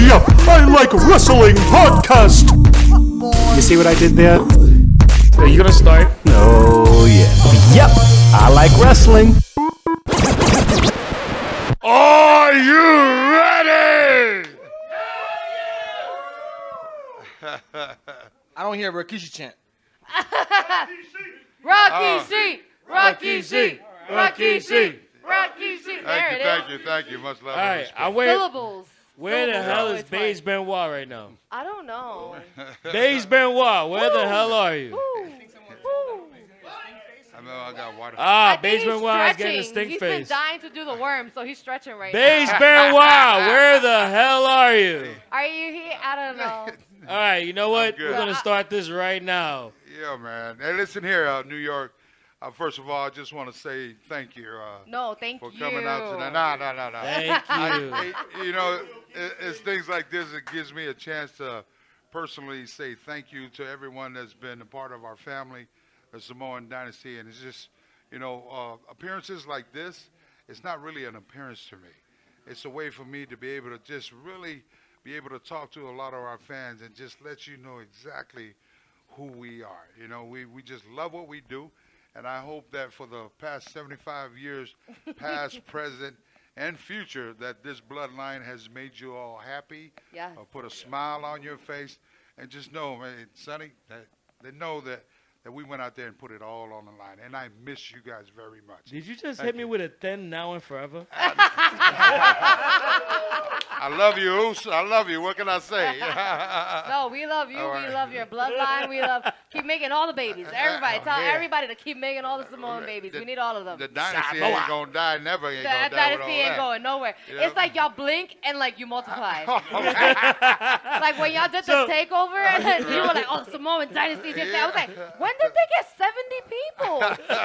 Yep, I Like Wrestling podcast. You see what I did there? Are you gonna start? Oh, yeah. Yep, I like wrestling. Are you ready? I don't hear a Rikishi chant. Rikishi, Rikishi, Rikishi, Rikishi. There it is. Thank you. Much love. All right, Syllables. Where the Syllables hell are is always Beige fun. Benoit right now? I don't know. Beige Benoit, where the hell are you? Ooh. I know I got water. Ah, I think Beige he's Benoit is getting a stretching. stink He's face. been dying to do the worm, so he's stretching right Beige now. Benoit, where the hell are you? Are you here? I don't know. All right, you know what? good. We're going to start this right now. Yeah, man. Hey, listen here, New York. First of all, I just want to say thank you No, thank for you. coming out tonight. No. Thank you. You know, it's things like this that gives me a chance to personally say thank you to everyone that's been a part of our family, the Samoan Dynasty. And it's just, you know, appearances like this, it's not really an appearance to me. It's a way for me to be able to just really be able to talk to a lot of our fans and just let you know exactly who we are. You know, we just love what we do. And I hope that for the past 75 years, past, present, and future, that this bloodline has made you all happy, Yes. put a smile on your face, and just know, man, Sonny, that they know that we went out there and put it all on the line. And I miss you guys very much. Did you just hit me with a then, now, and forever? I love you, Oos. I love you. What can I say? No, we love you. All right. We love your bloodline. We love keep making all the babies. Everybody, tell everybody to keep making all the Samoan babies. We need all of them. The dynasty ain't going to die. Never ain't going That to die with all dynasty ain't that. going nowhere. Yep. It's like y'all blink and like you multiply. Okay. Like when y'all did the takeover and then you were like, oh, Samoan dynasty. I was like, when did they get 70 people?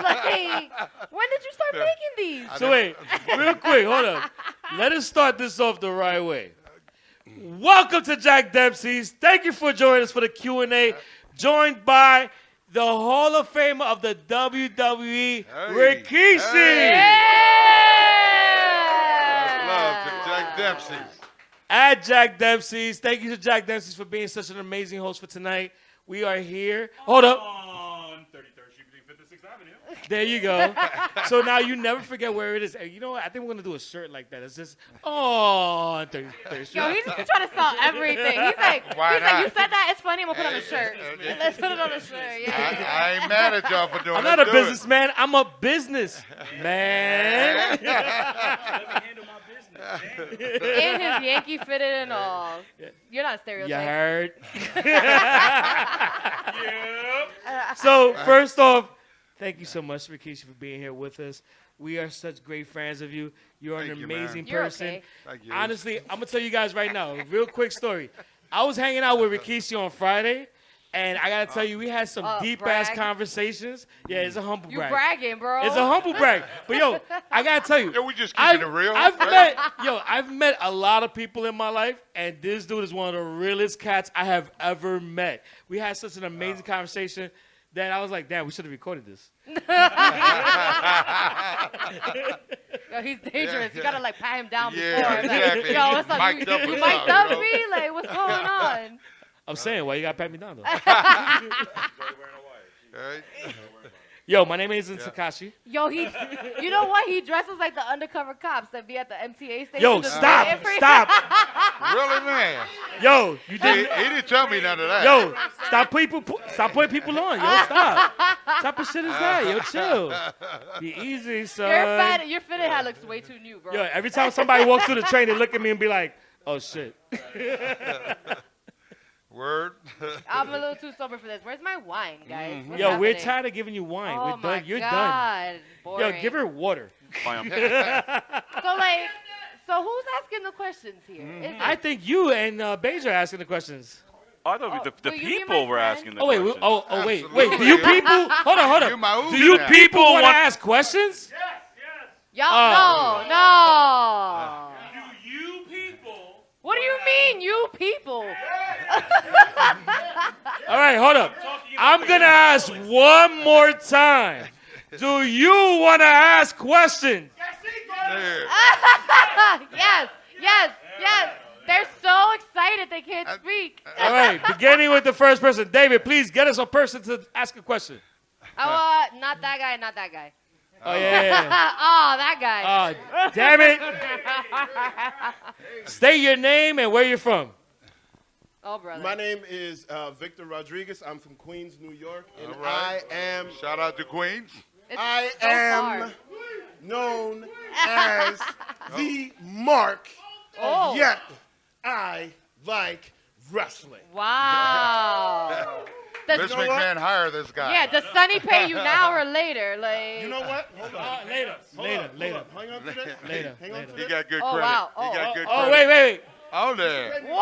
Like, when did you start making these? So wait, real quick, hold up. Let us start this off the right way. Welcome to Jack Dempsey's. Thank you for joining us for the Q&A. Joined by the Hall of Famer of the WWE, Rikishi. Much love to Jack Dempsey's. At Jack Dempsey's. Thank you to Jack Dempsey's for being such an amazing host for tonight. We are here. Hold up. On 33rd Street between 5th and 6th Avenue. There you go. So now you never forget where it is. And you know what? I think we're going to do a shirt like that. It's just, on 33rd Street. Yo, he's just trying to sell everything. He's like, Why not? you said that, it's funny, I'm going to put on a shirt. Let's put it on a shirt, yeah. I ain't mad at y'all for doing it. I'm not a Do businessman. I'm a business man. Let me handle my business. And his Yankee fitted and all. You're not a You stereotype. heard? So, first off, thank you so much, Rikishi, for being here with us. We are such great fans of you. You're Thank an you, man. amazing You're person. okay. Thank you. Honestly, I'm going to tell you guys right now, a real quick story. I was hanging out with Rikishi on Friday, and I got to tell you, we had some deep-ass brag. conversations. Yeah, it's a humble You brag. bragging, bro. It's a humble brag. But, yo, I got to tell you. Yeah, we just keeping it real. I've met a lot of people in my life, and this dude is one of the realest cats I have ever met. We had such an amazing conversation that I was like, damn, we should have recorded this. Yo, he's dangerous. You got to, like, pat him down Yeah, before. Like, exactly. yo, what's up? Mic'd up You or mic'd something, up you know? me? Like, what's going on? I'm saying, why you got to pat me down, though? Right? Yo, my name isn't Takashi. Yo, you know what? He dresses like the undercover cops that be at the MTA station. Yo, just stop. waiting for you. Stop. Really, man? Yo, you He didn't. didn't tell me none of that. Yo, stop putting people on. Yo, stop. What type of shit is that? Yo, chill. Be easy, son. Your fitted hat looks way too new, bro. Yo, every time somebody walks through the train, they look at me and be like, oh, shit. Word. I'm a little too sober for this. Where's my wine, guys? What's Yo, we're happening? tired of giving you wine. Oh We're my done. You're done. God. Boring. Yo, give her water. So who's asking the questions here? Is it? I think you and Beige are asking the questions. I thought the will you be people my were friend? asking the Oh, wait. questions. Wait. Absolutely. Do you people? Hold You my on. Do Uzi you now. people want to ask questions? Y'all, no. Do you people? What do you mean, you people? All right, hold up. I'm going to ask one more time. Do you want to ask questions? Yeah. Yes. They're so excited. excited they can't speak. All right, beginning with the first person. David, please get us a person to ask a question. Not that guy, not that guy. Oh, yeah. Oh, that guy. Oh, damn it. State your name and where you're from. Oh, brother. My name is Victor Rodriguez. I'm from Queens, New York, and All right. I am Shout out to Queens. It's I so am far. known as the Mark Oh. of Yep. I like wrestling. Wow. Miss Does, McMahon, hire this guy. yeah, does Sonny pay you now or later? Like. You know what? Hold on. Later. Hold on. Hang on to this. Later. Hang on to He this. got good Oh, credit. wow. He got good Oh, credit. wait. On there. Wow.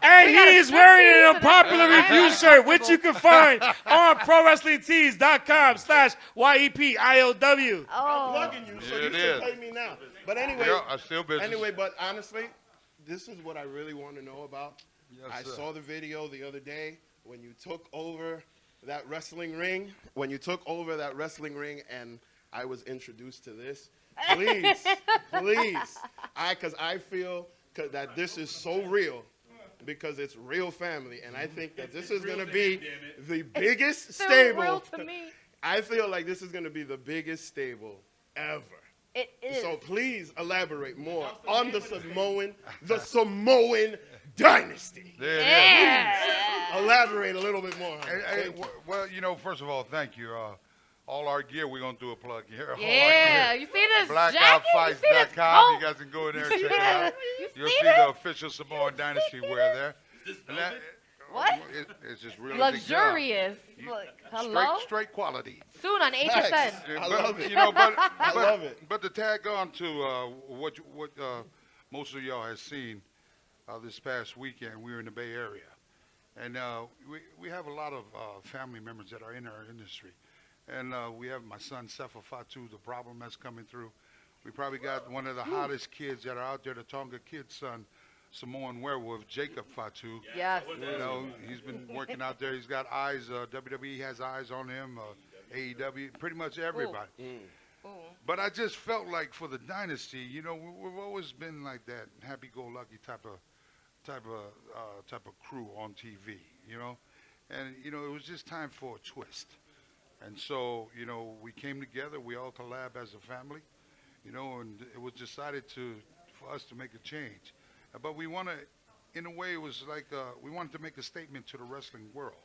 And We he gotta is switch wearing teams an to unpopular that. review shirt, which you can find on prowrestlingtees.com/YEPILW. I'm Oh. plugging you, so Yeah, you it should is. pay me now. But anyway, Yeah, I still business. anyway, but honestly, this is what I really want to know about. Yes, I sir. saw the video the other day when you took over that wrestling ring. And I was introduced to this. Please, because I feel that this is so real, because it's real family, and I think that this is going to be the biggest Still stable. real to me. I feel like this is going to be the biggest stable ever. It is. So please elaborate more on the Samoan Dynasty. There it is. Yeah. Elaborate a little bit more on Hey, it. hey, Thank you. well, first of all, thank you. All our gear, we're going to do a plug here. All our Yeah. gear. You see this jacket? You see this Blackoutfights.com. coat? You guys can go in there and check it out. You You'll see see this? the official Samoan Dynasty wear there. And that, What? It's just really Luxurious. Look, hello? Straight quality. Soon on HSN. Thanks. I But, love it. You know, but, I love it. But to tag on to what most of y'all has seen this past weekend, we were in the Bay Area, and we have a lot of family members that are in our industry, and we have my son Sefa Fatu, the problem that's coming through. We probably got one of the hottest kids that are out there, the Tonga kid's son, Samoan werewolf Jacob Fatu. Yes. You know, he's been working out there. He's got eyes. WWE has eyes on him. AEW, pretty much everybody. Ooh. But I just felt like for the Dynasty, you know, we've always been like that happy-go-lucky type of crew on TV, you know. And you know, it was just time for a twist. And so, you know, we came together. We all collab as a family, you know, and it was decided for us to make a change. But we want to, in a way, it was like we wanted to make a statement to the wrestling world,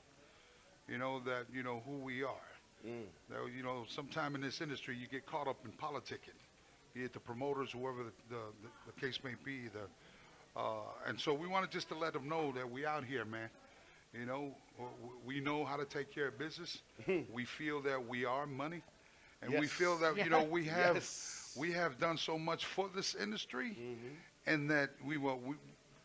you know, that, you know, who we are. That, you know, sometime in this industry, you get caught up in politicking, be it the promoters, whoever the case may be. And so we wanted just to let them know that we out here, man. You know, we know how to take care of business. We feel that we are money. And we Yes. feel that, you know, we have Yes. we have done so much for this industry, and that we want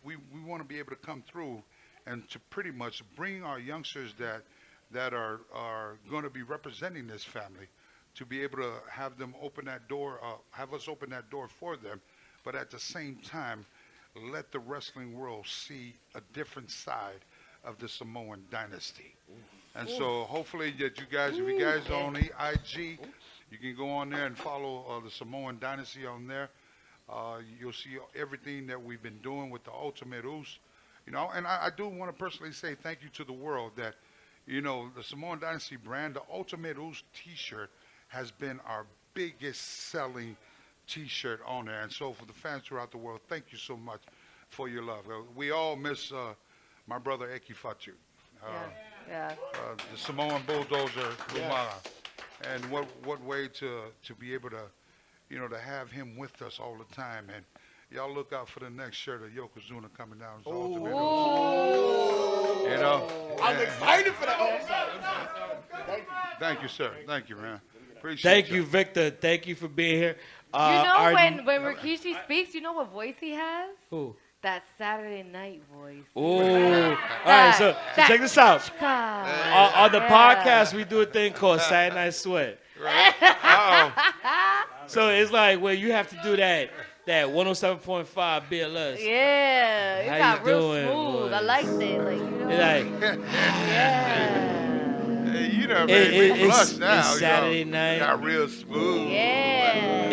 to be able to come through and to pretty much bring our youngsters that are going to be representing this family, to be able to have them open that door, have us open that door for them, but at the same time, let the wrestling world see a different side of the Samoan Dynasty. And so hopefully that you guys, if you guys are on the IG, you can go on there and follow the Samoan Dynasty on there. You'll see everything that we've been doing with the Ultimate Us. You know, and I do want to personally say thank you to the world that, you know, the Samoan Dynasty brand, the Ultimate Us t-shirt has been our biggest selling t-shirt on there. And so for the fans throughout the world, thank you so much for your love. We all miss my brother Eki Fatu, Yeah. the Samoan bulldozer Umara. And what way to be able to, you know, to have him with us all the time. And y'all look out for the next shirt of Yokozuna coming down. It's Ultimate Us. You know? I'm Yeah. excited for that. Oh, sorry. Thank you. Thank you, sir. Thank you, man. Appreciate Thank you, Victor. Thank you for being here. You know our- when Rikishi speaks, you know what voice he has? Who? That Saturday night voice. Ooh. All right, so check this out. God. On the Yeah. podcast, we do a thing called Saturday Night Sweat. Right? Uh-oh. So it's like where you have to do that 107.5 BLS. Yeah, it How got you real doing, smooth. I boys? liked it. Like, you know. It's like, Yeah. Hey, you done made me blush now. It's Saturday you night. Got real smooth. Yeah.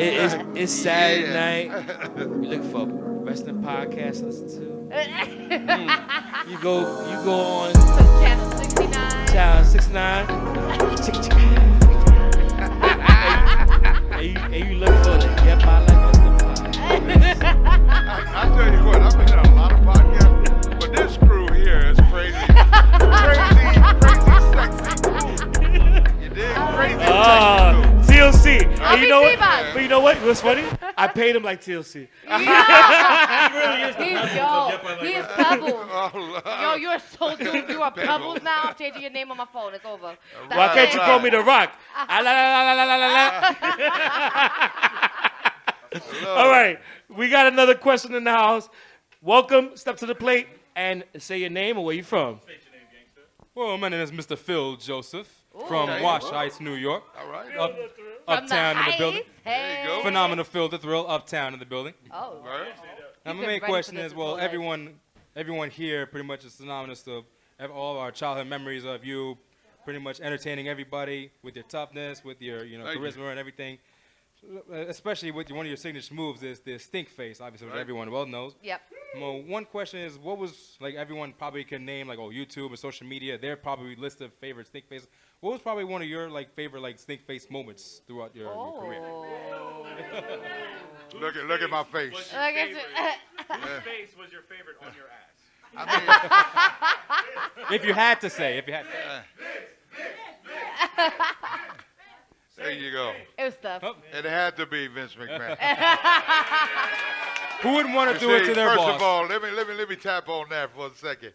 It's Saturday Yeah. night. You looking for a wrestling podcast to listen to? You go on Channel 69. Channel 69. And you look for the Yep, I Like Wrestling podcast. I'll tell you what, I've been on a lot of podcasts, but this crew here is crazy. Crazy sexy cool. You dig? Crazy sexy cool. TLC. I'll And be you know what? T-Box. But you know what? What's funny? I paid him like TLC. He is Pebbles. Yo, you're so doomed. You are Pebbles now. I'm changing your name on my phone. It's over. Why can't you call me The Rock? All right. We got another question in the house. Welcome. Step to the plate and say your name and where you from. Well, my name is Mr. Phil Joseph from Wash Heights, New York. All right. Uptown in the building. Hey. There you go. Phenomenal Phil the Thrill, uptown in the building. Oh. Right. Now, my been main ready question for this is, well, his whole life. everyone here pretty much is synonymous to all of our childhood memories of you pretty much entertaining everybody with your toughness, with your Thank charisma you. and everything. Especially with one of your signature moves is the stink face, obviously, which Right. everyone well knows. Yep. Well, one question is, what was, like, everyone probably can name, like, YouTube or social media, their probably list of favorite stink faces. What was probably one of your, like, favorite, like, stink face moments throughout your career? Look at my face. Look at you. Whose face was your favorite on your ass? I mean, If you had to say, there you go. It was stuff. It had to be Vince McMahon. Who wouldn't want to You do it see, to their first boss? of all, let me tap on that for a second.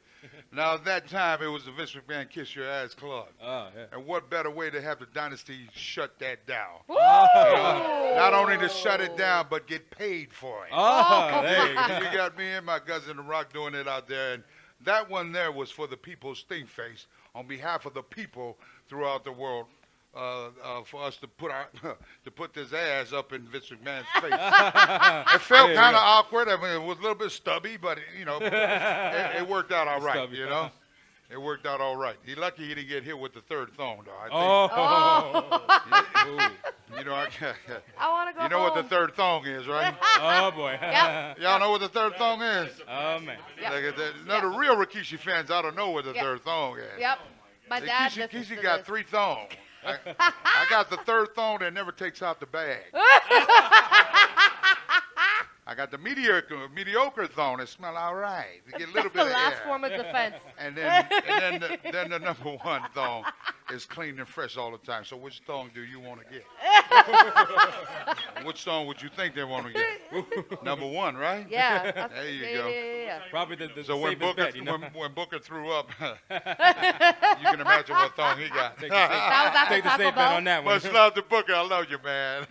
Now, at that time, it was the Vince McMahon Kiss Your Ass Club. Oh, yeah. And what better way to have the Dynasty shut that down? Woo! Not only to shut it down, but get paid for it. Oh, there you go. You got me and my cousin The Rock doing it out there. And that one there was for the people's stink face on behalf of the people throughout the world. For us to put this ass up in Vince McMahon's face. It felt There you kind go. of awkward. I mean, it was a little bit stubby, but it worked out all right. Stubby. You know, it worked out all right. He's lucky he didn't get hit with the third thong, though. I think. You know, I want to go you know what the home. third thong is, right? Oh, boy. Yep. Y'all know what the third thong is? Oh, man. Yep. Like, the real Rikishi fans, I don't know what the Yep. third thong is. Yep. My dad listens Rikishi to got this. 3 thongs. I got the third thong that never takes out the bag. I got the mediocre thong that smell all right. You get a little That's bit the of last air. form of defense. And then the number 1 thong is clean and fresh all the time. So which thong do you want to get? Which thong would you think they want to get? Number 1, right? Yeah. That's- There you yeah, go. Yeah. Probably the So when safest Booker, bet, you know? when Booker threw up, you can imagine what thong he got. Take the safe- That was after Take the Taco safe bet Bell. on that one. Much love to Booker. I love you, man.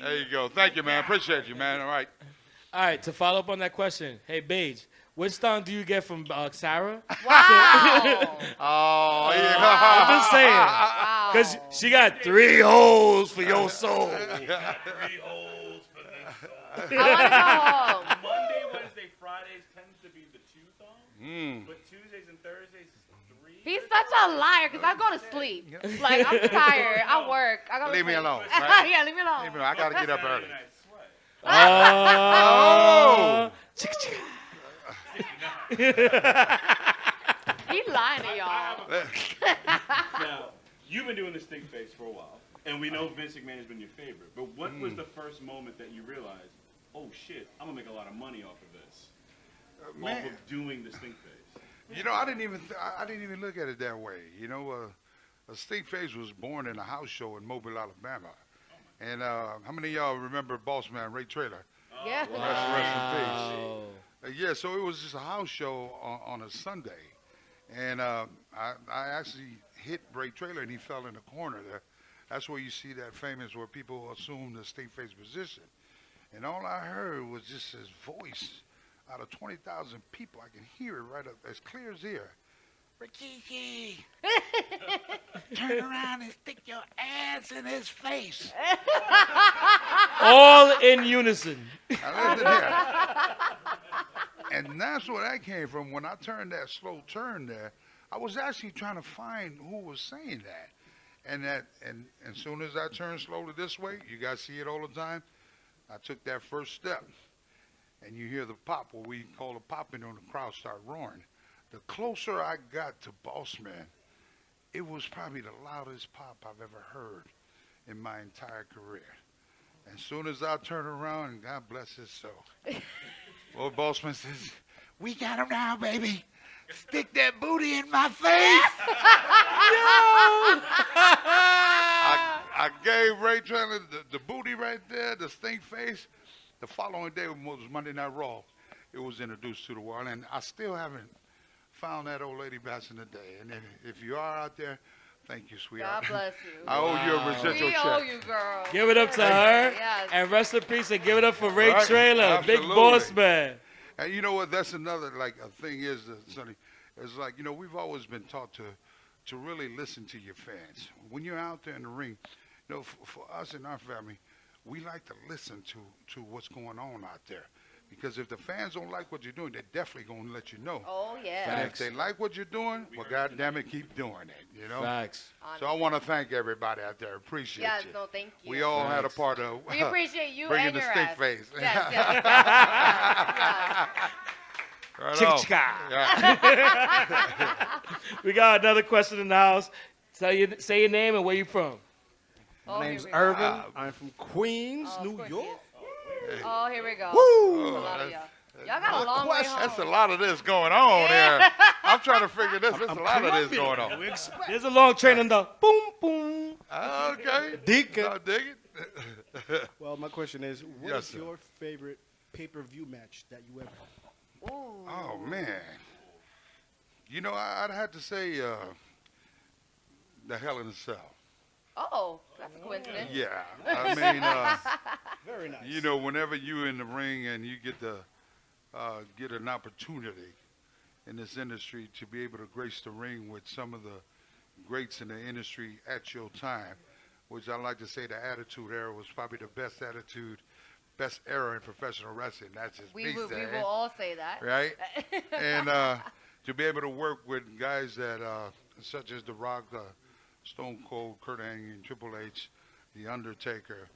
There you go. Thank you, man. Appreciate you, man. All right. All right, to follow up on that question, hey, Beige, which thong do you get from Sarah? Wow. Oh, yeah. I'm just saying. Wow. Because she got 3 holes for your soul. 3 holes for this song. I want to go home. Monday, Wednesday, Fridays tends to be the 2 thong, Mm. but Tuesdays and Thursdays is 3. He's such a liar because I go to sleep. Like, I'm tired. I work. I go to Leave me sleep. alone. Right? Yeah, leave me alone. Leave me alone. I got to get up early. Saturday night sweat. Oh. He's lying to y'all. Now, you've been doing this stink face for a while, and we know Vince McMahon has been your favorite. But what was the first moment that you realized, oh shit, I'm gonna make a lot of money off of this, off of doing the stink face? You know, I didn't even look at it that way. You know, a stink face was born in a house show in Mobile, Alabama. And how many of y'all remember Boss Man Ray Traylor? Yeah. Rest in peace. Yeah, so it was just a house show on a Sunday. And I actually hit Ray Traylor, and he fell in the corner there. That's where you see that famous where people assume the stink face position. And all I heard was just his voice. Out of 20,000 people, I can hear it right up as clear as air. Rikishi, turn around and stick your ass in his face. All in unison. Now listen here. And that's where that came from. When I turned that slow turn there, I was actually trying to find who was saying that. And as soon as I turned slowly this way, you guys see it all the time, I took that first step. And you hear the pop, what we call the popping, and the crowd start roaring. The closer I got to Bossman, it was probably the loudest pop I've ever heard in my entire career. And as soon as I turn around, and God bless his soul, Lord Bossman says, "We got him now, baby. Stick that booty in my face." I gave Ray Traylor the booty right there, the stink face. The following day was Monday Night Raw. It was introduced to the world, and I still haven't found that old lady back in the day. And if you are out there, thank you, sweetheart. God bless you. I owe you a residual We check. owe you, girl. Give it up to her. Yes. And rest in peace and give it up for Ray Right. Traylor, big Absolutely. boss man. And you know what? That's another a thing is, Sonny. It's like we've always been taught to really listen to your fans when you're out there in the ring. For us in our family, we like to listen to what's going on out there, because if the fans don't like what you're doing, they're definitely gonna let you know. Oh, yeah. And if they like what you're doing, well, God damn it, keep doing it. Facts. So I want to thank everybody out there. Appreciate Yes, you. no, thank you. We all had a part of. We appreciate you bringing and the your stink ass. face. Yes, yes. yes. Right Chick on. chicka. Yeah. We got another question in the house. Say your name and where you from. Oh, My here name's we go. Irvin. I'm from Queens, Oh, of New course he York. is. Oh, here we go. Woo! That's a lot of y'all. Y'all got a long way home. That's a lot of this going on here. I'm trying to figure this. There's a lot of this going on. There's a long train in the boom, boom. Okay. Deacon. I dig it. Well, my question is, what Yes, is sir. your favorite pay-per-view match that you ever had? Ooh. Oh, man. I'd have to say the Hell in a Cell. Oh, that's a coincidence. Yeah. I mean, Very nice. whenever you're in the ring and you get to get an opportunity in this industry to be able to grace the ring with some of the greats in the industry at your time, which I like to say the Attitude Era was probably the best era in professional wrestling. That's just We will all say that. right? And to be able to work with guys that such as The Rock, Stone Cold, Kurt Angle, Triple H, The Undertaker,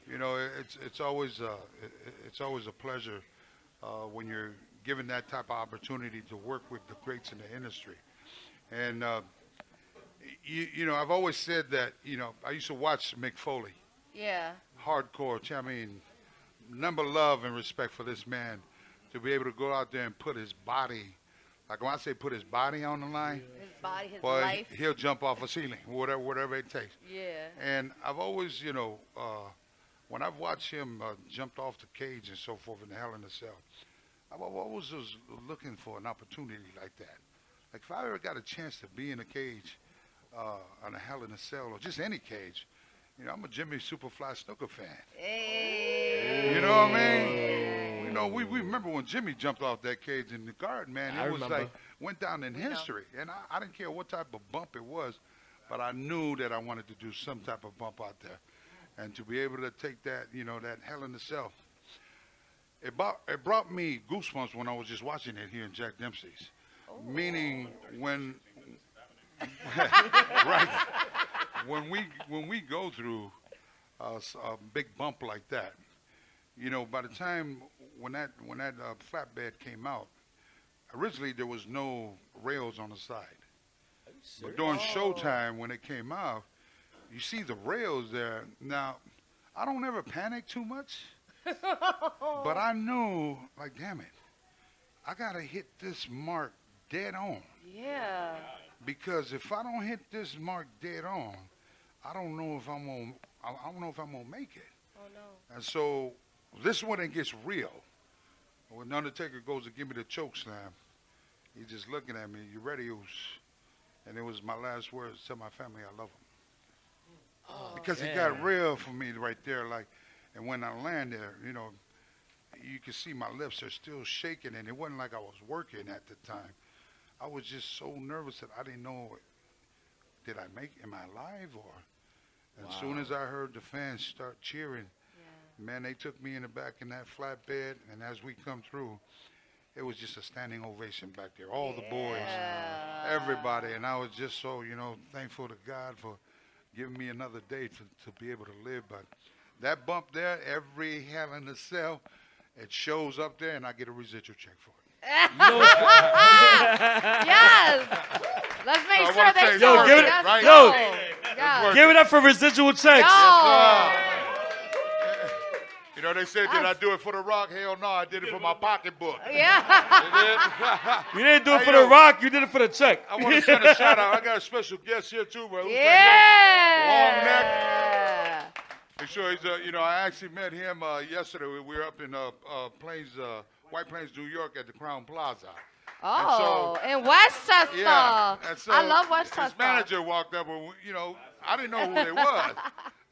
it's always a pleasure when you're given that type of opportunity to work with the greats in the industry. And I've always said that I used to watch Mick Foley, Yeah. hardcore. I mean, number love and respect for this man to be able to go out there and put his body, like when I say put his body on the line, His body, his boy, life. he'll jump off a ceiling, whatever it takes. Yeah. And I've always, when I've watched him jumped off the cage and so forth in the Hell in a Cell, I've always was looking for an opportunity like that. Like if I ever got a chance to be in a cage on a Hell in a Cell or just any cage, I'm a Jimmy Superfly Snooker fan. Hey. You know what I mean? We remember when Jimmy jumped off that cage in the garden, man. I It was remember. like went down in history. And I didn't care what type of bump it was, but I knew that I wanted to do some type of bump out there. And to be able to take that, that Hell in the Cell, it brought me goosebumps when I was just watching it here in Jack Dempsey's. Meaning when right, when we go through a big bump like that, by the time when that flatbed came out, originally there was no rails on the side. But during showtime when it came out, you see the rails there. Now, I don't ever panic too much, but I knew, like, damn it, I gotta hit this mark dead on. Yeah. Because if I don't hit this mark dead on, I don't know if I'm gonna make it. Oh, no. And so this is when it gets real. When Undertaker goes to give me the choke slam, he's just looking at me. You ready, Oos? And it was my last words to my family. I love them. Because it got real for me right there. Like, and when I land there, you can see my lips are still shaking, and it wasn't like I was working at the time. I was just so nervous that I didn't know, am I alive? Or, as soon as I heard the fans start cheering, man, they took me in the back in that flatbed, and as we come through, it was just a standing ovation back there. All the boys, everybody, and I was just so, thankful to God for giving me another day to be able to live. But that bump there, every Hell in a Cell, it shows up there, and I get a residual check for it. Yes. Let's make I sure wanna they say show. worth give it- Yes, right? yo, yes. Give it up for residual checks. Yo. They said, did I do it for The Rock? Hell no, I did it for my pocketbook. Yeah. You didn't do it Hey, for yo. The Rock. You did it for the check. I want to send a shout out. I got a special guest here too, bro. Yeah. Long neck. Make sure he's, I actually met him yesterday. We were up in White Plains, New York at the Crown Plaza. Oh, in Westchester. Yeah. And so I love Westchester. his manager walked up, and I didn't know who they was.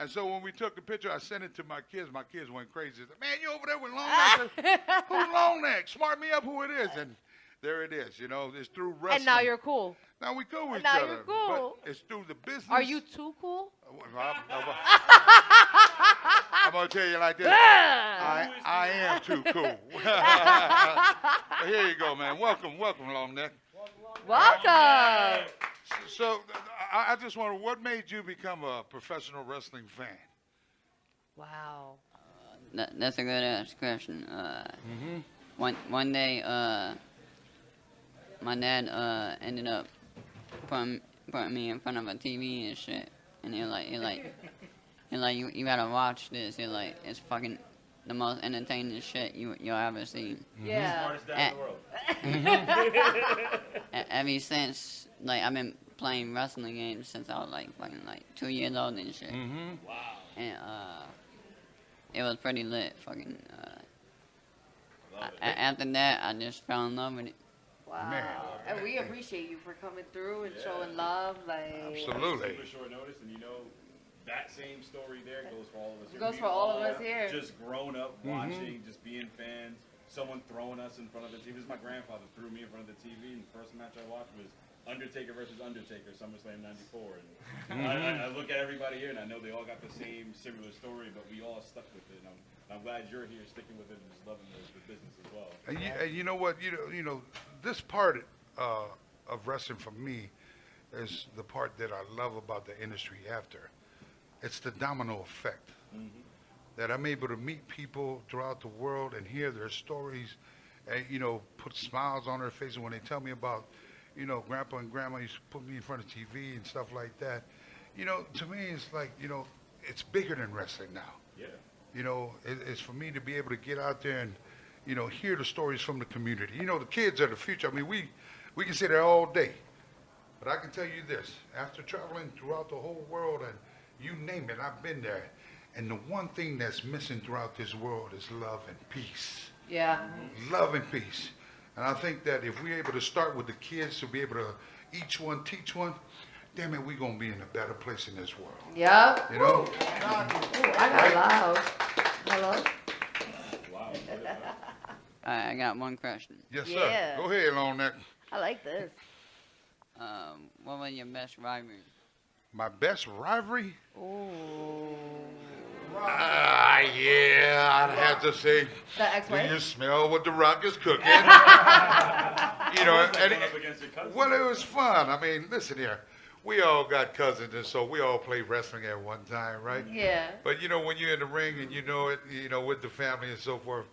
And so when we took the picture, I sent it to my kids. My kids went crazy. They said, man, you over there with Long Neck? I said, who's Long Neck? Smart me up who it is. And there it is. It's through wrestling. And now you're cool. Now we cool with each Now other. you're cool. But it's through the business. Are you too cool? I'm going to tell you like this. I am too cool. But here you go, man. Welcome, Long Neck. Welcome. So I just wonder, what made you become a professional wrestling fan? Wow. That's a good ass question. One day, my dad ended up putting me in front of a TV and shit, and he you gotta watch this. It's fucking the most entertaining shit you'll ever see. Yeah. Smartest dad in the world. Ever since, I've been playing wrestling games since I was fucking 2 years old and shit. Wow. And it was pretty lit. Fucking. After that, I just fell in love with it. Wow. Man. And we appreciate you for coming through and showing love. Absolutely. Super short notice, and that same story there goes for all of us. It goes We for all of us here. Just grown up watching, just being fans. Someone throwing us in front of the TV. This is my grandfather threw me in front of the TV, and the first match I watched was Undertaker versus Undertaker, SummerSlam '94. And I look at everybody here, and I know they all got the same similar story, but we all stuck with it. And I'm glad you're here, sticking with it, and just loving the business as well. And you know what? This part of wrestling for me is the part that I love about the industry after. It's the domino effect. That I'm able to meet people throughout the world and hear their stories and, put smiles on their faces when they tell me about, Grandpa and Grandma used to put me in front of TV and stuff like that. To me, it's like, it's bigger than wrestling now. Yeah. It's for me to be able to get out there and, hear the stories from the community. The kids are the future. I mean, we can sit there all day. But I can tell you this, after traveling throughout the whole world and you name it, I've been there. And the one thing that's missing throughout this world is love and peace. Yeah. Love and peace. And I think that if we're able to start with the kids to be able to each one teach one, damn it, we're going to be in a better place in this world. Yep. Ooh, I got loud. Hello? Wow. I got one question. Yes, sir. Yeah. Go ahead, Long Neck. I like this. What was your best rivalry? My best rivalry? Ooh. Yeah, I'd have to say, The do ex-wife? you smell what the Rock is cooking? Going up against your cousin. Well, it was fun. I mean, listen here. We all got cousins, and so we all played wrestling at one time, right? Yeah. But, when you're in the ring and it, with the family and so forth,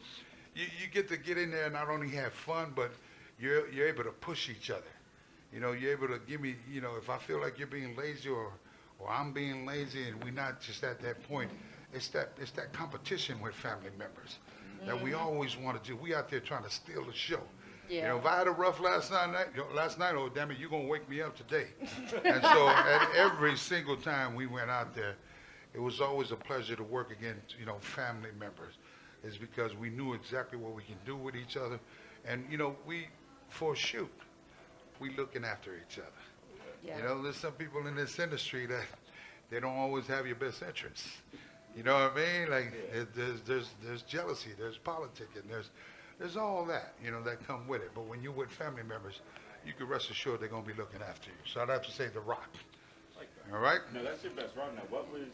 you get to get in there and not only have fun, but you're able to push each other. You're able to give me, if I feel like you're being lazy or I'm being lazy and we're not just at that point, it's that competition with family members that we always want to do. We out there trying to steal the show. Yeah. If I had a rough last night, oh, damn it, you're going to wake me up today. And so at every single time we went out there, it was always a pleasure to work against, family members. It's because we knew exactly what we can do with each other. And, for a shoot, we looking after each other. Yeah. There's some people in this industry that they don't always have your best interests. You know what I mean? Like there's jealousy, there's politicking, there's all that, that come with it. But when you're with family members, you can rest assured they're gonna be looking after you. So I'd have to say The Rock. Like that. All right? No, that's your best round. Now, what would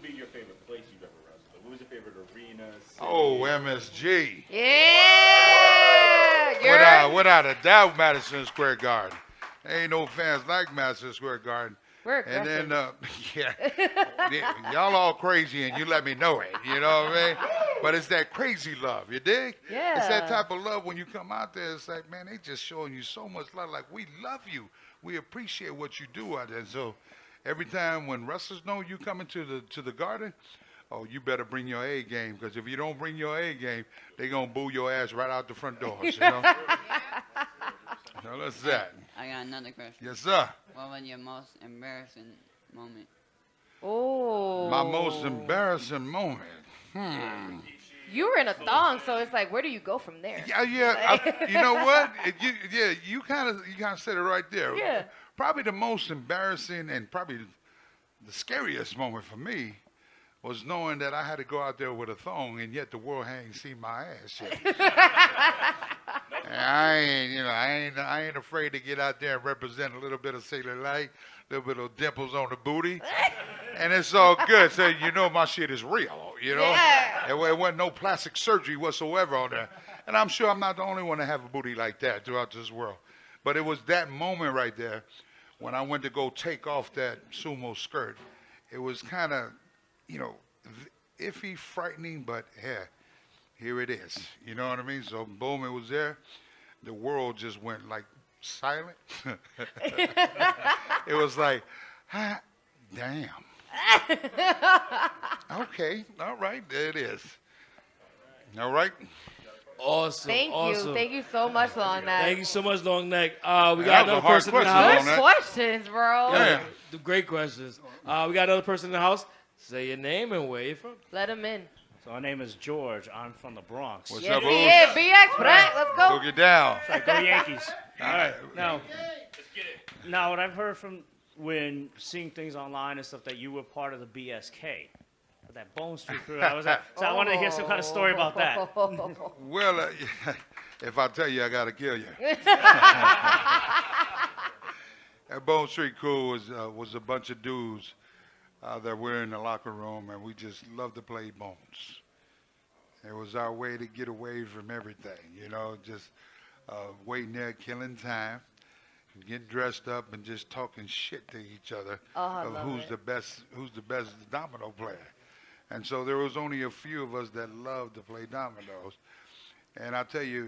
be your favorite place you've ever wrestled? What was your favorite arena? City? Oh, MSG. Yeah. without a doubt, Madison Square Garden. There ain't no fans like Madison Square Garden. We're And aggressive. then, y'all all crazy and you let me know it, you know what I mean? But it's that crazy love, you dig? Yeah. It's that type of love when you come out there, it's like, man, they just showing you so much love. Like, we love you. We appreciate what you do out there. And so every time when wrestlers know you coming to the garden, oh, you better bring your A game, because if you don't bring your A game, they going to boo your ass right out the front doors, you know? Now, that's that. I got another question. Yes, sir. What was your most embarrassing moment? Oh. My most embarrassing moment. You were in a thong, so it's like, where do you go from there? Yeah. You know what? You kind of said it right there. Yeah. Probably the most embarrassing and probably the scariest moment for me was knowing that I had to go out there with a thong, and yet the world hadn't seen my ass yet. And I ain't afraid to get out there and represent a little bit of cellulite, a little bit of dimples on the booty, and it's all good. So you know my shit is real, you know. Yeah. There wasn't no plastic surgery whatsoever on there, and I'm sure I'm not the only one to have a booty like that throughout this world. But it was that moment right there when I went to go take off that sumo skirt. It was kind of, iffy, frightening, but yeah, here it is. You know what I mean? So boom, it was there. The world just went like silent. It was like, damn. Okay, all right, there it is. All right. Awesome. Thank you so much, Long Neck. Thank you so much, Long Neck. We That got was another a hard person in the question, house. Long Neck. Questions, bro. Yeah. The great questions. We got another person in the house. Say your name and where you from. Let him in. So my name is George. I'm from the Bronx. What's Yes, up, he Oos? is. BX, Brett, let's go. Go get down. All right, go Yankees. All right. Now, what I've heard from when seeing things online and stuff, that you were part of the BSK, that Bone Street crew. So I wanted to hear some kind of story about that. Well, if I tell you, I gotta kill you. That Bone Street crew was a bunch of dudes that were in the locker room, and we just loved to play bones. It was our way to get away from everything, just waiting there, killing time, getting dressed up, and just talking shit to each other of who's the best domino player. And so there was only a few of us that loved to play dominoes. And I tell you,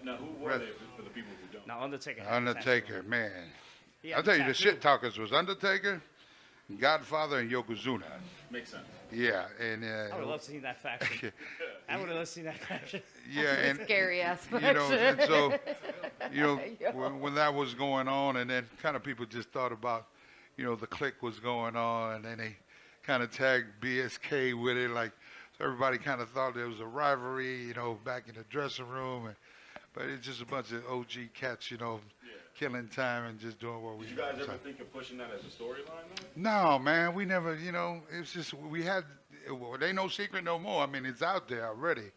Now, who were they for the people who don't? Now, Undertaker. Undertaker, man. Yeah, I'll tell you, the tattoo. shit talkers was Undertaker, Godfather, and Yokozuna. Makes sense. Yeah, and I would love to see that faction. I would have loved to see that faction. yeah, and Scary ass and so when that was going on, and then kind of people just thought about, the clique was going on, and then they kind of tagged BSK with it, like so everybody kind of thought there was a rivalry, back in the dressing room, but it's just a bunch of OG cats, killing time and just doing what we do. Did you guys ever think of pushing that as a storyline, though? No, man, we never, it's just, it ain't no secret no more. I mean, it's out there already.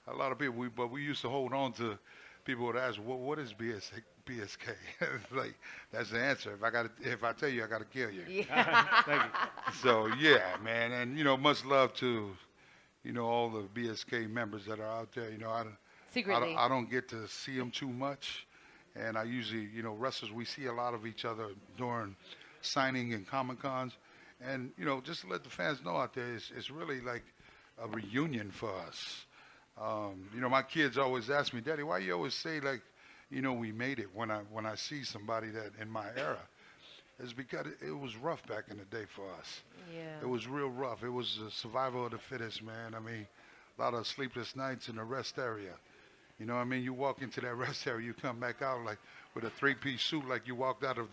A lot of people, but we used to hold on to, people would ask, what is BSK? Like, that's the answer. If I tell you, I gotta kill you. Yeah. Thank you. So, yeah, man, and, much love to, all the BSK members that are out there. Secretly. I don't get to see them too much. And I usually, wrestlers, we see a lot of each other during signing and Comic-Cons. And, just to let the fans know out there, it's really like a reunion for us. My kids always ask me, Daddy, why you always say, like, we made it when I see somebody that in my era? It's because it was rough back in the day for us. Yeah. It was real rough. It was the survival of the fittest, man. I mean, a lot of sleepless nights in the rest area. You walk into that rest area, you come back out like with a three-piece suit like you walked out of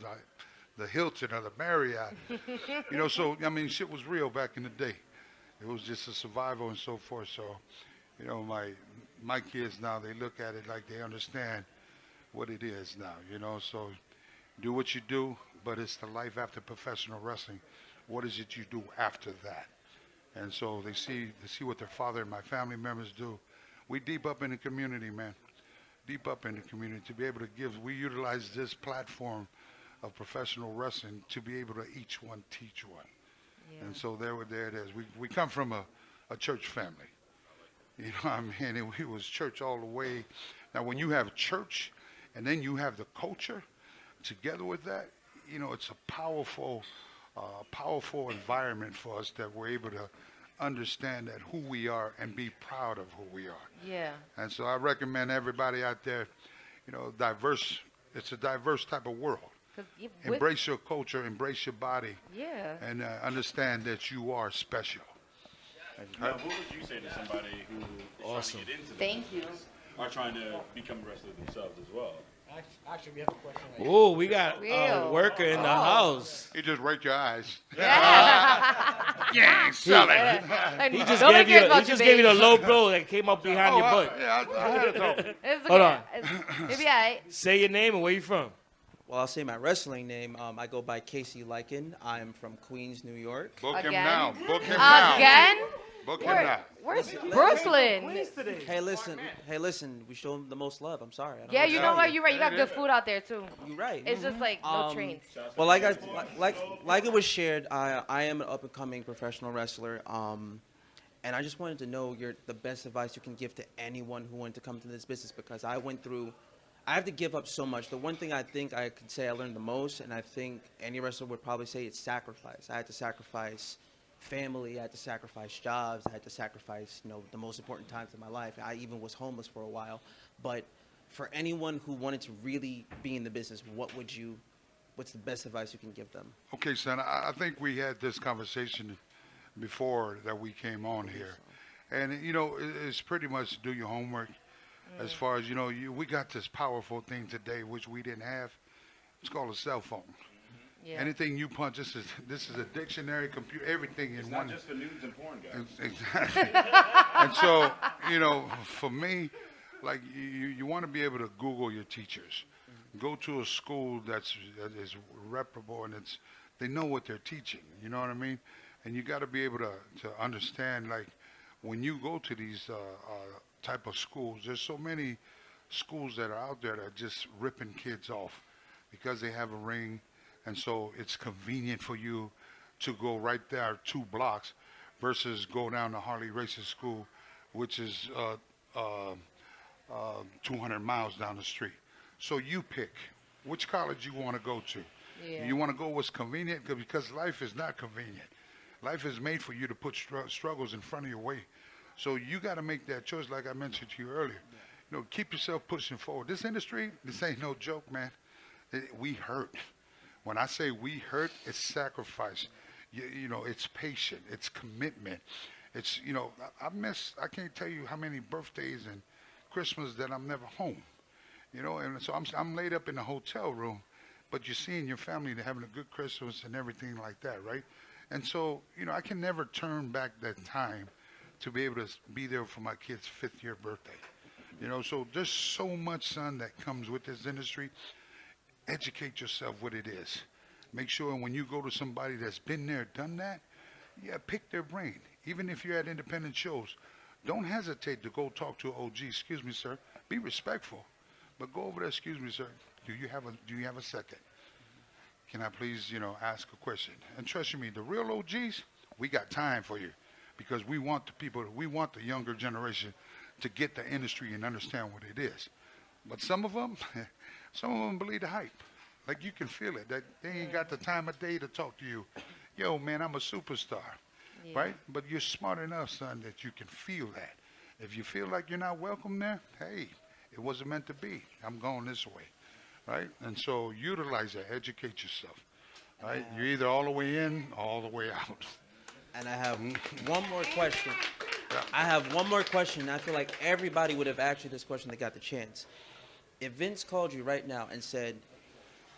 the Hilton or the Marriott. So, shit was real back in the day. It was just a survival and so forth. So, my kids now, they look at it like they understand what it is now, So do what you do, but it's the life after professional wrestling. What is it you do after that? And so they see what their father and my family members do. We deep up in the community, man. Deep up in the community to be able to give. We utilize this platform of professional wrestling to be able to each one teach one. Yeah. And so there it is. We come from a church family. You know what I mean? And it was church all the way. Now, when you have church, and then you have the culture together with that, you know, it's a powerful environment for us that we're able to understand that who we are and be proud of who we are. Yeah. And so I recommend everybody out there, you know, diverse. It's a diverse type of world. Embrace your culture, embrace your body, Yeah. and understand that you are special. Now, what would you say to somebody who is trying to get into the Thank you. business or trying to become a wrestler themselves as well? Actually, we have a question. Oh, we got a Real. worker in the house. You just rake your eyes. Yeah. Sell it. Like, He just nobody gave you, cares about he just you, gave you the babe. low blow that came up behind your butt. I had it though. It's Hold okay. on. It'll be all right. Say your name and where you from. Well, I'll say my wrestling name. I go by Casey Lycan. I'm from Queens, New York. Book him Again? now. Book him now. Again? Book him now. Where's Brooklyn? Hey, listen. We show them the most love. I'm sorry. I don't Yeah, know you what know to what? tell You're right. You got good food out there too. You're right. It's just like no trains. Well, like it was shared, I am an up and coming professional wrestler. And I just wanted to know the best advice you can give to anyone who wanted to come to this business, because I have to give up so much. The one thing I think I could say I learned the most, and I think any wrestler would probably say, it's sacrifice. I had to sacrifice family. I had to sacrifice jobs. I had to sacrifice, the most important times of my life. I even was homeless for a while. But for anyone who wanted to really be in the business, what's the best advice you can give them? Okay, son, I think we had this conversation before that we came on here. And, it's pretty much do your homework. As far as, we got this powerful thing today, which we didn't have. It's called a cell phone. Yeah. Anything you punch, this is a dictionary, computer, everything It's in not one. just for nudes and porn, guys. Exactly. And so, for me, like you want to be able to Google your teachers. Go to a school that is reputable and they know what they're teaching. You know what I mean? And you got to be able to understand, like, when you go to these type of schools, there's so many schools that are out there that are just ripping kids off because they have a ring. And so it's convenient for you to go right there 2 blocks versus go down to Harley Racing School, which is 200 miles down the street. So you pick which college you want to go to. Yeah. You want to go what's convenient, because life is not convenient. Life is made for you to put struggles in front of your way. So you got to make that choice, like I mentioned to you earlier. Keep yourself pushing forward. This industry, this ain't no joke, man. We hurt. When I say we hurt, it's sacrifice. It's patient. It's commitment. It's, I can't tell you how many birthdays and Christmas that I'm never home. And so I'm laid up in the hotel room, but you're seeing your family, they're having a good Christmas and everything like that, right? And so, I can never turn back that time to be able to be there for my kid's 5th year birthday. So there's so much, son, that comes with this industry. Educate yourself what it is. Make sure when you go to somebody that's been there, done that, pick their brain. Even if you're at independent shows, don't hesitate to go talk to an OG. Excuse me, sir. Be respectful, but go over there. Excuse me, sir. Do you have a second? Can I please, ask a question? And trust me, the real OGs, we got time for you, because we want the younger generation to get the industry and understand what it is. But some of them believe the hype. Like, you can feel it. That they ain't got the time of day to talk to you. Yo, man, I'm a superstar, right? But you're smart enough, son, that you can feel that. If you feel like you're not welcome there, hey, it wasn't meant to be. I'm going this way, right? And so utilize that. Educate yourself, right? You're either all the way in or all the way out. And I have one more question. I feel like everybody would have asked you this question that got the chance. If Vince called you right now and said,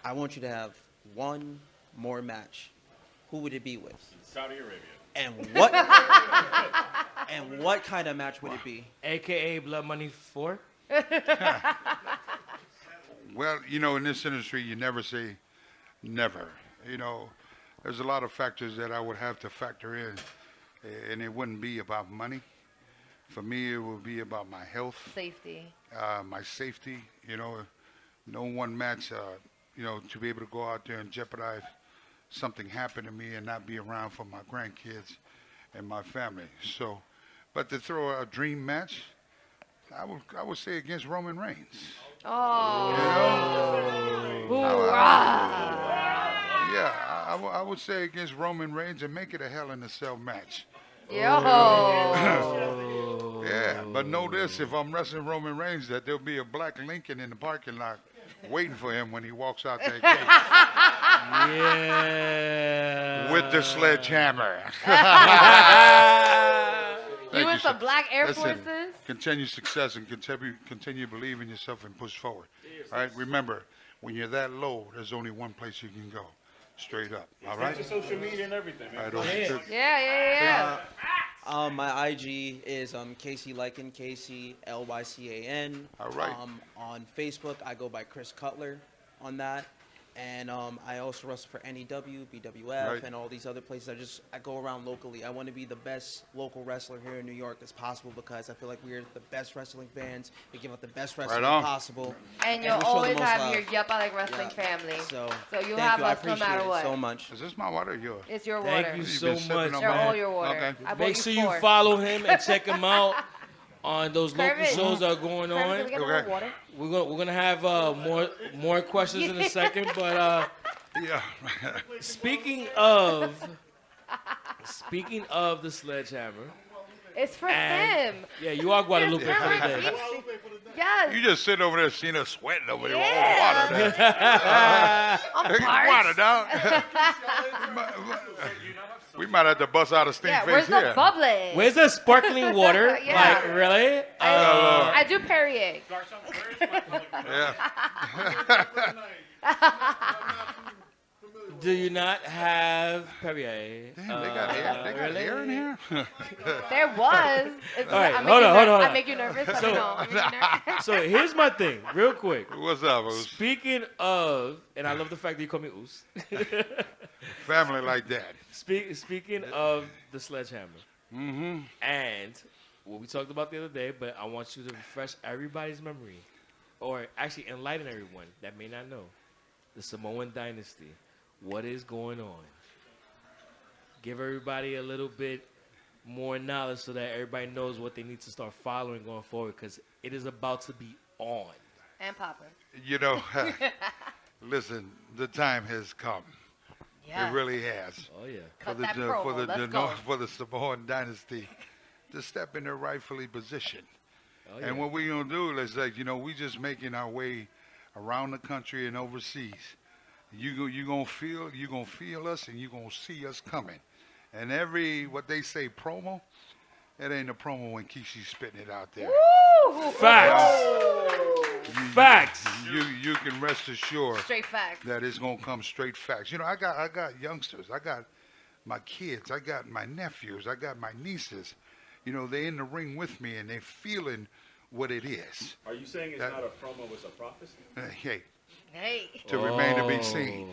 I want you to have one more match, who would it be with? Saudi Arabia. And what kind of match would it be? AKA Blood Money 4? Well, in this industry, you never say never. There's a lot of factors that I would have to factor in, and it wouldn't be about money. For me, it would be about my health. Safety. My safety, no one match, to be able to go out there and jeopardize something happen to me and not be around for my grandkids and my family. So, but to throw a dream match, I would say against Roman Reigns. Oh. Hoorah. Yeah, I would say against Roman Reigns and make it a Hell in a Cell match. Yo. Yeah, but know this, if I'm wrestling Roman Reigns, that there'll be a black Lincoln in the parking lot waiting for him when he walks out that gate. Yeah. With the sledgehammer. You and some black Air Listen, Forces? continue success and continue to believe in yourself and push forward. All right, remember, when you're that low, there's only one place you can go. Straight up. All right? Your social media and everything, man. All right, Yeah. My IG is Casey Lycan, KCLYCAN. All right. On Facebook, I go by Chris Cutler on that. And I also wrestle for NEW, BWF, Right. and all these other places. I go around locally. I want to be the best local wrestler here in New York as possible because I feel like we're the best wrestling fans. We give out the best wrestling on. possible. And we you'll show the always most have love. your Yep, I Like Wrestling family. So you thank have you. I us no appreciate matter it what. so much. Is this my water or yours? It's your Thank water. you You've so been sipping much. on They're mine? all your water. Okay. I bought Make you sure you 4. follow him and check him out on those local Kermit. shows that are going Kermit, can we on. get a Okay. little water? We're gonna have more questions in a second, but Yeah. speaking of the sledgehammer, It's for and- him. yeah, you are Guadalupe It's for the for day. him. Yes. You just sit over there seeing us sweating over there. Yeah. Oh, water there. I'm Take parched. water down. We might have to bust out a stink Yeah, face where's here. the bubbly? Where's the sparkling water? Yeah. Like really? I do Perrier. Yeah. Do you not have Perrier? Damn, they got air. They got really? air in here. There was. All right, hold on. I make you nervous. Let me know. I make you nervous. So here's my thing, real quick. What's up, Oos? Speaking of, and I love the fact that you call me Oos. Family like that. Speaking of the sledgehammer, Mm-hmm. and what we talked about the other day, but I want you to refresh everybody's memory, or actually enlighten everyone that may not know, the Samoan Dynasty. What is going on? Give everybody a little bit more knowledge so that everybody knows what they need to start following going forward, because it is about to be on. And Papa. You know, listen, the time has come. Yeah. It really has. Oh yeah. Cut that promo. Let's go. For the Samoan Dynasty to step in their rightfully position. Oh, yeah. And what we're going to do is, like, you know, we just making our way around the country and overseas. You're going to feel us, and you're going to see us coming. And every, what they say, promo, it ain't a promo when Kishi's spitting it out there. Woo! Facts. Facts. You can rest assured Straight facts. that it's going to come straight facts. You know, I got youngsters. I got my kids. I got my nephews. I got my nieces. You know, they're in the ring with me, and they're feeling what it is. Are you saying it's not a promo, it's a prophecy? Hey, Hey. to remain to be seen.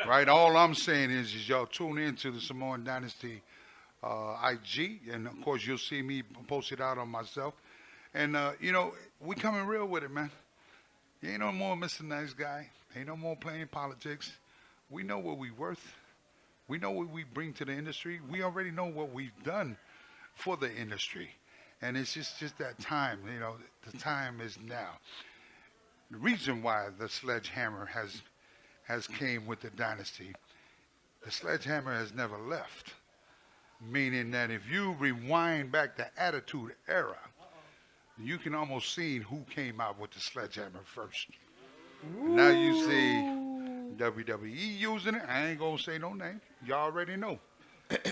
Right? All I'm saying is y'all tune in to the Samoan Dynasty IG, and of course you'll see me post it out on myself. And you know, we coming real with it, man. You ain't no more Mr. Nice Guy. Ain't no more playing politics. We know what we worth. We know what we bring to the industry. We already know what we've done for the industry. And it's just that time, you know, the time is now. The reason why the sledgehammer has came with the Dynasty, the sledgehammer has never left. Meaning that if you rewind back to Attitude Era, you can almost see who came out with the sledgehammer first. Now you see WWE using it. I ain't going to say no name. You already know.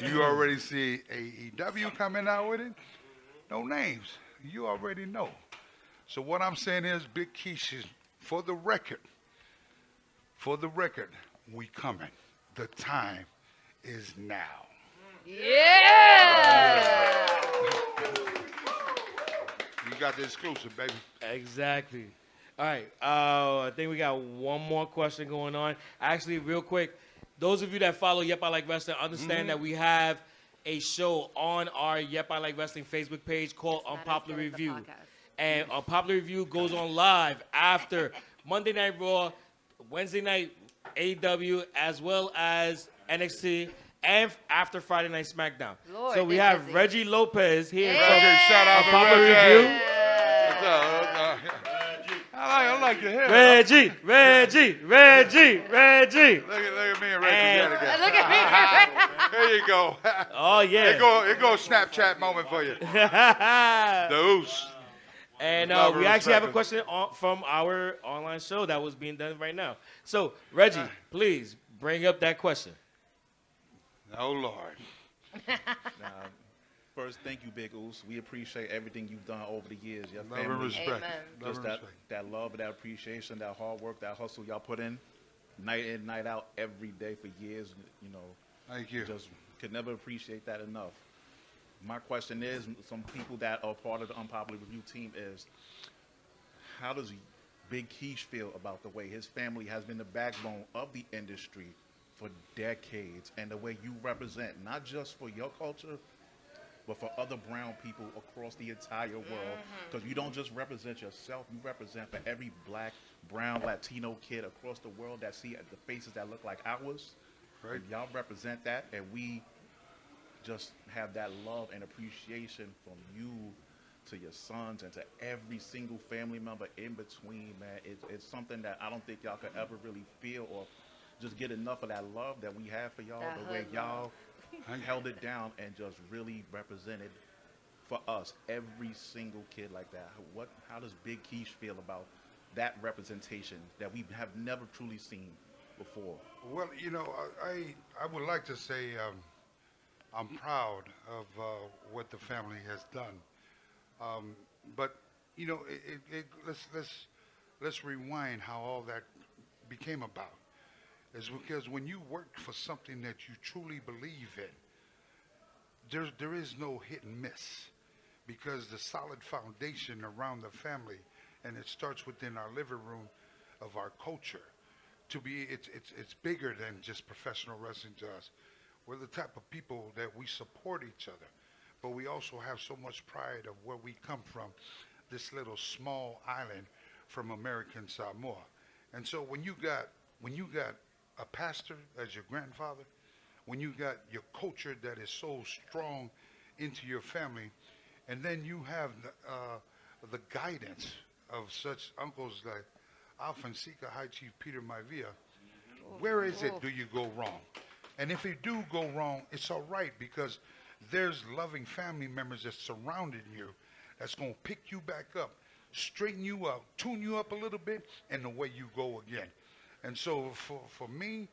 You already see AEW coming out with it. No names. You already know. So what I'm saying is, Big Keisha, for the record, we coming. The time is now. Yeah. You got the exclusive, baby. Exactly. All right. I think we got one more question going on. Actually, real quick, those of you that follow Yep, I Like Wrestling understand that we have a show on our Yep, I Like Wrestling Facebook page called Unpopular Review. And Unpopular Review goes on live after Monday Night Raw, Wednesday Night AEW, as well as NXT, and after Friday Night SmackDown. Lord, so we they have busy. Reggie Lopez here Yeah. from Okay, shout out to Unpopular Reggie. Review. I like your hair. Reggie. Look at me and Reggie. Look at me. There you go. Oh, yeah. It go Snapchat moment for you. The Oos. And Love we and actually have a respect. question from our online show that was being done right now. So, Reggie, please bring up that question. Oh, Lord. First, thank you, Big Oos. We appreciate everything you've done over the years. Your Love and family, respect. Amen. Love just and that, respect. that love, that appreciation, that hard work, that hustle y'all put in, night in, night out, every day for years. You know, Thank you. just could never appreciate that enough. My question is, some people that are part of the unpopular review team is, how does Big Keish feel about the way his family has been the backbone of the industry for decades, and the way you represent not just for your culture, but for other brown people across the entire world? Because you don't just represent yourself, you represent for every black, brown, Latino kid across the world that see the faces that look like ours. Right. And y'all represent that, and we just have that love and appreciation from you to your sons and to every single family member in between, man. It's something that I don't think y'all could ever really feel or just get enough of that love that we have for y'all, That the way hood y'all held it down and just really represented for us, every single kid like that. How does Big Keish feel about that representation that we have never truly seen before? Well, you know, I would like to say I'm proud of what the family has done. But you know, let's rewind how all that became about. Is because when you work for something that you truly believe in, there is no hit and miss, because the solid foundation around the family, and it starts within our living room of our culture. It's bigger than just professional wrestling to us. We're the type of people that we support each other, but we also have so much pride of where we come from, this little small island from American Samoa. And so when you got a pastor as your grandfather, when you got your culture that is so strong into your family, and then you have the guidance of such uncles like Alfonseca High Chief Peter Maivia, where is it do you go wrong? And if you do go wrong, it's all right, because there's loving family members that's surrounding you that's going to pick you back up, straighten you up, tune you up a little bit, and away you go again. And so for me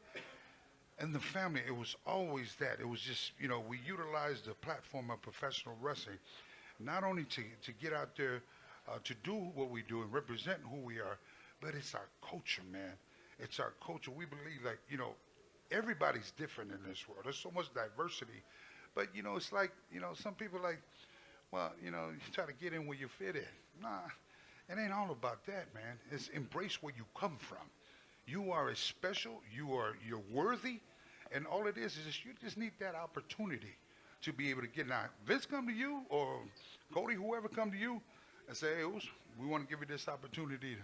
and the family, it was always that. It was just, you know, we utilized the platform of professional wrestling, not only to get out there to do what we do and represent who we are, but it's our culture, man. It's our culture. We believe, like, you know, everybody's different in this world. There's so much diversity. But, you know, it's like, you know, some people like, well, you know, you try to get in where you fit in. Nah, it ain't all about that, man. It's embrace where you come from. You are a special, you're worthy, and all it is just you just need that opportunity to be able to get. Now, Vince come to you, or Cody, whoever come to you, and say, hey, we want to give you this opportunity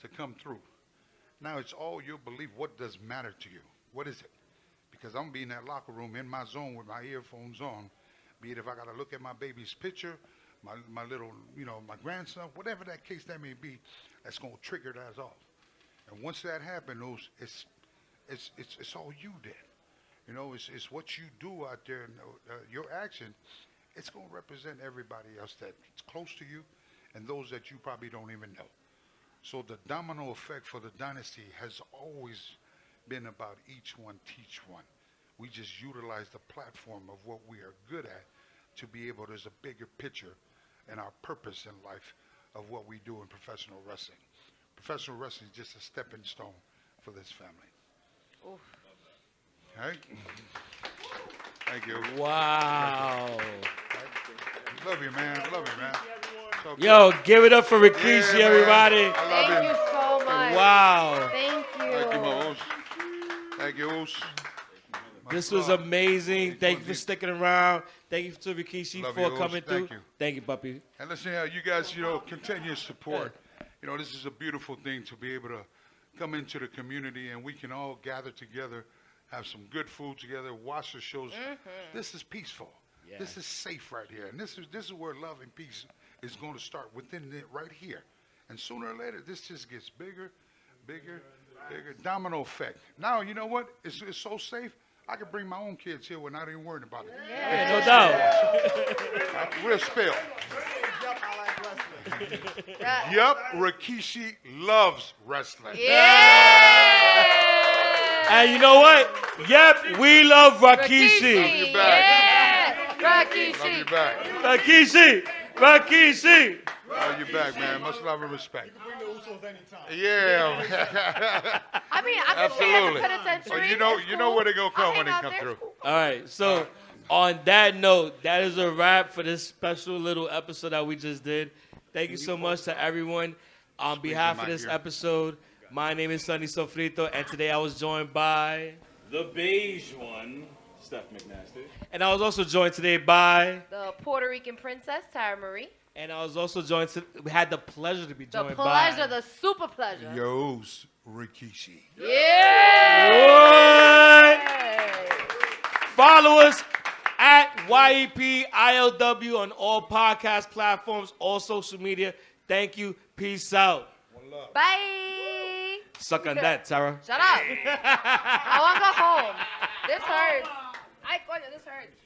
to come through. Now, it's all your belief. What does matter to you? What is it? Because I'm going to be in that locker room in my zone with my earphones on, be it if I got to look at my baby's picture, my little, you know, my grandson, whatever that case that may be, that's going to trigger that off. And once that happens, it's all you did. You know, it's what you do out there, and your action. It's going to represent everybody else that's close to you, and those that you probably don't even know. So the domino effect for the Dynasty has always been about each one teach one. We just utilize the platform of what we are good at to be able. There's a bigger picture and our purpose in life of what we do in professional wrestling. Professional wrestling is just a stepping stone for this family. Oof. All right? Thank you. Wow. Love you, man. Love you, man. So Yo, give it up for Rikishi, yeah, everybody. Thank you so much. Wow. Thank you. Thank you, Moos. Thank you, Oos. This was amazing. Thank you for sticking around. Thank you to Rikishi Love for you, Oos. coming through. Thank you. Thank you, puppy. And listen, you guys, you know, continue to support. You know, this is a beautiful thing to be able to come into the community, and we can all gather together, have some good food together, watch the shows. This is peaceful. Yeah. This is safe right here. And this is where love and peace is going to start, within it right here. And sooner or later, this just gets bigger, bigger, bigger. Domino effect. Now, you know what? It's so safe. I can bring my own kids here without even worrying about it. Yeah, no doubt. We'll spill. Yup, I like wrestling. Yup, Rikishi loves wrestling. And you know what? Yep, we love Rikishi. Love you back. Rikishi. Love you back. Rikishi. Rikishi. Love you back, man. Much love and respect. Bring the Usos anytime. Yeah. I mean, I can stay at Absolutely. the penitentiary. You know, It's you know cool. where they're gonna I'll come when hang they out come there. through. It's cool. All right, so on that note, that is a wrap for this special little episode that we just did. Thank you so much to everyone. On behalf of this episode, my name is Sonny Sofrito, and today I was joined by... The beige one, Steph McNasty. And I was also joined today by... The Puerto Rican princess, Tara Marie. And I was also joined... We had the pleasure to be The joined pleasure, by... the super pleasure. Yo's Rikishi. Yeah. Follow us at YEPILW on all podcast platforms, all social media. Thank you. Peace out. Bye. Suck on that, Tara. Shut up. I want to go home. This hurts. Ay, coño, this hurts.